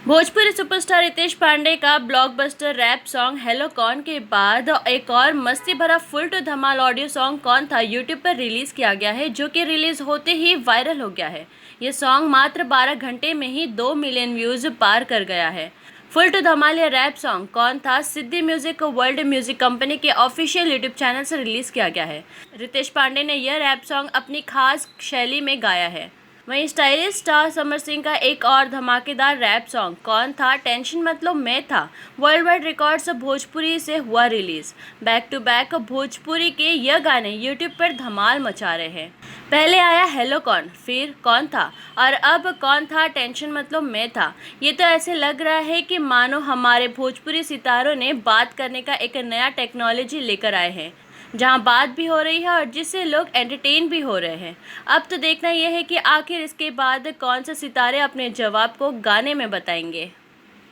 Bhojpuri superstar Ritesh Pandey का blockbuster rap song hello कौन के बाद एक और मस्ती भरा फुल टू धमाल ऑडियो सॉन्ग कौन था यूट्यूब पर रिलीज किया गया है, जो कि रिलीज होते ही वायरल हो गया है। ये सॉन्ग मात्र 12 घंटे में ही 2 मिलियन व्यूज पार कर गया है। फुल टू धमाल ये रैप सॉन्ग कौन था सिद्धि म्यूजिक वर्ल्ड म्यूजिक कंपनी के ऑफिशियल यूट्यूब चैनल से रिलीज किया गया है। रितेश पांडे ने यह रैप सॉन्ग अपनी खास शैली में गाया है। वहीं स्टाइलिश स्टार समर सिंह का एक और धमाकेदार रैप सॉन्ग कौन था टेंशन मतलब मैं था वर्ल्ड वाइड रिकॉर्ड्स भोजपुरी से हुआ release. Back to back Bhojpuri के यह गाने यूट्यूब पर धमाल मचा रहे हैं। पहले आया हेलो कौन, फिर कौन था और अब कौन था टेंशन मतलब मैं था। ये तो ऐसे लग रहा है कि मानो हमारे भोजपुरी सितारों ने बात करने का एक नया टेक्नोलॉजी लेकर आए हैं, जहां बात भी हो रही है और जिससे लोग एंटरटेन भी हो रहे हैं। अब तो देखना यह है कि आखिर इसके बाद कौन से सितारे अपने जवाब को गाने में बताएंगे।